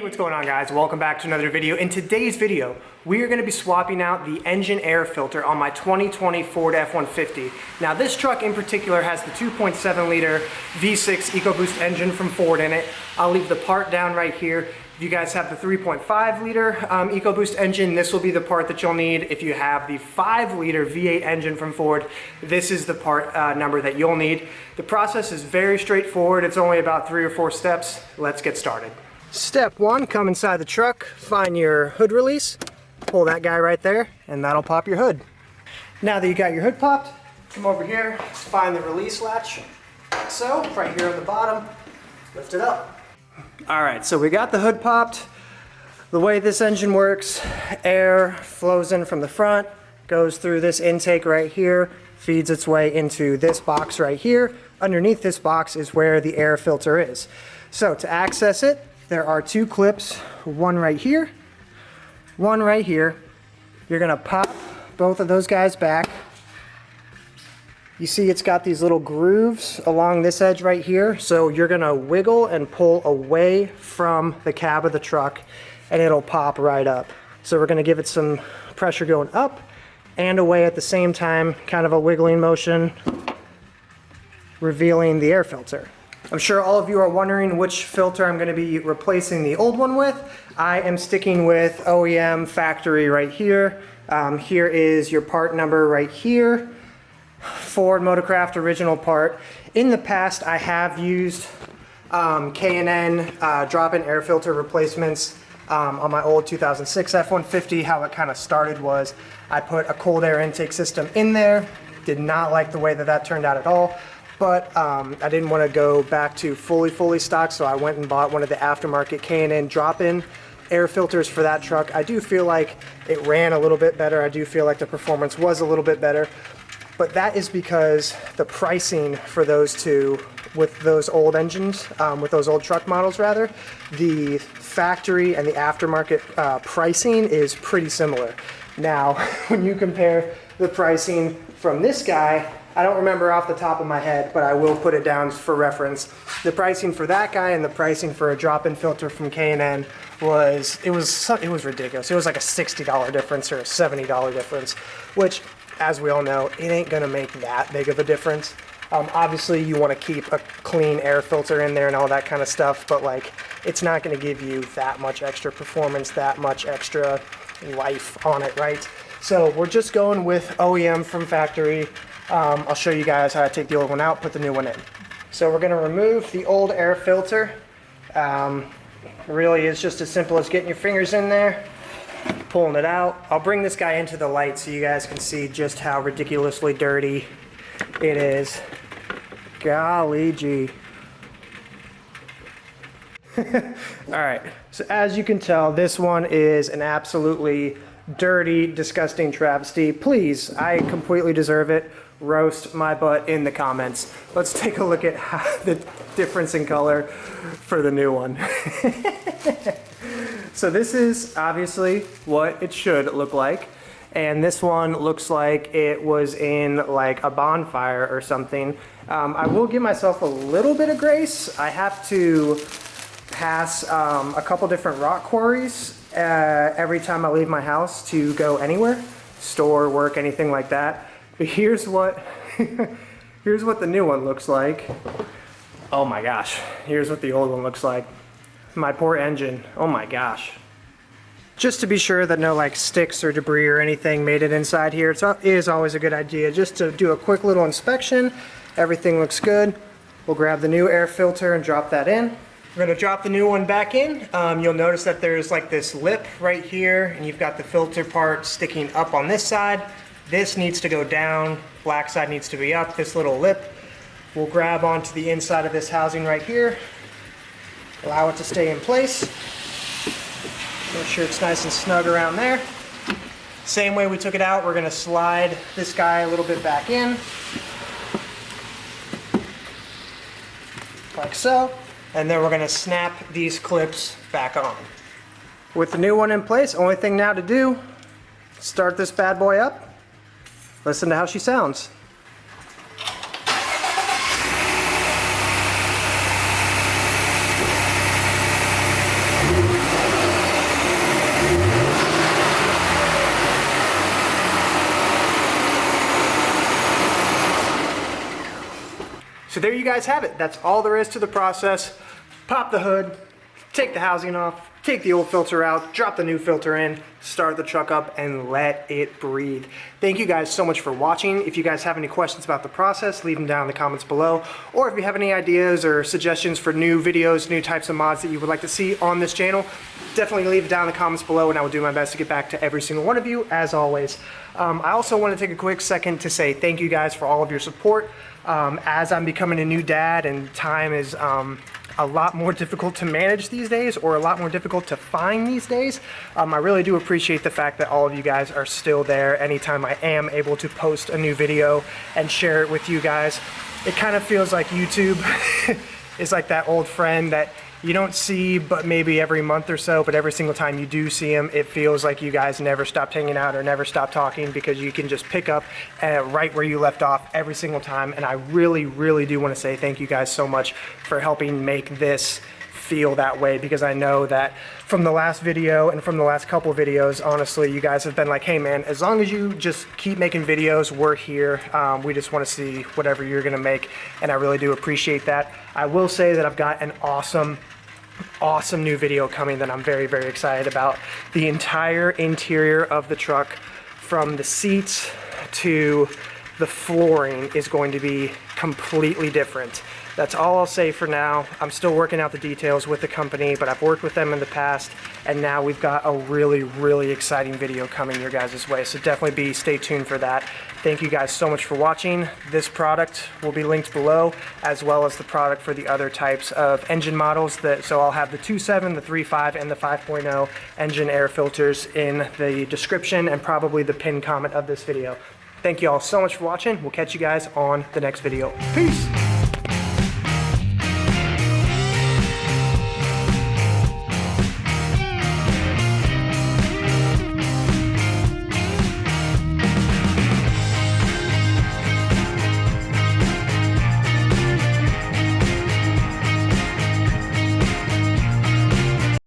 What's going on, guys? Welcome back to another video. In today's video, we are going to be swapping out the engine air filter on my 2020 Ford F150. Now this truck in particular has the 2.7 liter V6 EcoBoost engine from Ford in it. I'll leave the part down right here. If you guys have the 3.5 liter EcoBoost engine, this will be the part that you'll need. If you have the 5 liter V8 engine from Ford, this is the part number that you'll need. The process is very straightforward. It's only about 3 or 4 steps. Let's get started. Step 1, come inside the truck, find your hood release, pull that guy right there, and that'll pop your hood. Now that you got your hood popped, come over here, find the release latch, like so, right here on the bottom, lift it up. Alright, so we got the hood popped. The way this engine works, air flows in from the front, goes through this intake right here, feeds its way into this box right here. Underneath this box is where the air filter is. So to access it, there are 2 clips, one right here, one right here. You're gonna pop both of those guys back. You see it's got these little grooves along this edge right here, so you're gonna wiggle and pull away from the cab of the truck and it'll pop right up. So we're gonna give it some pressure going up and away at the same time, kind of a wiggling motion, revealing the air filter. I'm sure all of you are wondering which filter I'm going to be replacing the old one with. I am sticking with OEM factory right here. Here is your part number right here. Ford Motorcraft original part. In the past I have used K&N drop-in air filter replacements on my old 2006 F150. How it kind of started was I put a cold air intake system in there. Did not like the way that turned out at all. But I didn't want to go back to fully stock, so I went and bought one of the aftermarket K&N drop-in air filters for that truck. I do feel like it ran a little bit better. I do feel like the performance was a little bit better. But that is because the pricing for those two, with those old engines, with those old truck models rather, the factory and the aftermarket pricing is pretty similar. Now, when you compare the pricing from this guy, I don't remember off the top of my head, but I will put it down for reference. The pricing for that guy and the pricing for a drop-in filter from K&N was ridiculous. It was like a $60 difference or a $70 difference, which, as we all know, it ain't gonna make that big of a difference. Obviously, you want to keep a clean air filter in there and all that kind of stuff, but like, it's not gonna give you that much extra performance, that much extra life on it, right? So we're just going with OEM from factory. I'll show you guys how to take the old one out, put the new one in. So we're going to remove the old air filter. Really, it's just as simple as getting your fingers in there, pulling it out. I'll bring this guy into the light so you guys can see just how ridiculously dirty it is. Golly gee. Alright, so as you can tell, this one is an absolutely dirty, disgusting travesty. Please, I completely deserve it. Roast my butt in the comments. Let's take a look at the difference in color for the new one. So this is obviously what it should look like, and this one looks like it was in like a bonfire or something. I will give myself a little bit of grace. I have to pass a couple different rock quarries every time I leave my house to go anywhere, store, work, anything like that. But here's what here's what the new one looks like. Oh my gosh, here's what the old one looks like. My poor engine, oh my gosh. Just to be sure that no like sticks or debris or anything made it inside here, it is always a good idea just to do a quick little inspection. Everything looks good. We'll grab the new air filter and drop that in. We're going to drop the new one back in. You'll notice that there's like this lip right here, and you've got the filter part sticking up on this side. This needs to go down, black side needs to be up, this little lip. We'll grab onto the inside of this housing right here, allow it to stay in place. Make sure it's nice and snug around there. Same way we took it out, we're going to slide this guy a little bit back in, like so. And then we're going to snap these clips back on. With the new one in place, only thing now to do, start this bad boy up. Listen to how she sounds. So there you guys have it. That's all there is to the process. Pop the hood, take the housing off, take the old filter out, drop the new filter in, start the truck up, and let it breathe. Thank you guys so much for watching. If you guys have any questions about the process, leave them down in the comments below. Or if you have any ideas or suggestions for new videos, new types of mods that you would like to see on this channel, definitely leave it down in the comments below, and I will do my best to get back to every single one of you, as always. I also want to take a quick second to say thank you guys for all of your support. As I'm becoming a new dad and time is a lot more difficult to manage these days, or a lot more difficult to find these days. I really do appreciate the fact that all of you guys are still there anytime I am able to post a new video and share it with you guys. It kind of feels like YouTube is like that old friend that you don't see but maybe every month or so, but every single time you do see them, it feels like you guys never stopped hanging out or never stopped talking, because you can just pick up right where you left off every single time. And I really, really do want to say thank you guys so much for helping make this feel that way, because I know that from the last video and from the last couple of videos, honestly, you guys have been like, hey man, as long as you just keep making videos, we're here. We just want to see whatever you're gonna make, and I really do appreciate that. I will say that I've got an awesome new video coming that I'm very, very excited about. The entire interior of the truck, from the seats to the flooring, is going to be completely different. That's all I'll say for now. I'm still working out the details with the company, but I've worked with them in the past, and now we've got a really, really exciting video coming your guys' way. So definitely stay tuned for that. Thank you guys so much for watching. This product will be linked below, as well as the product for the other types of engine models. So I'll have the 2.7, the 3.5, and the 5.0 engine air filters in the description, and probably the pinned comment of this video. Thank you all so much for watching. We'll catch you guys on the next video. Peace.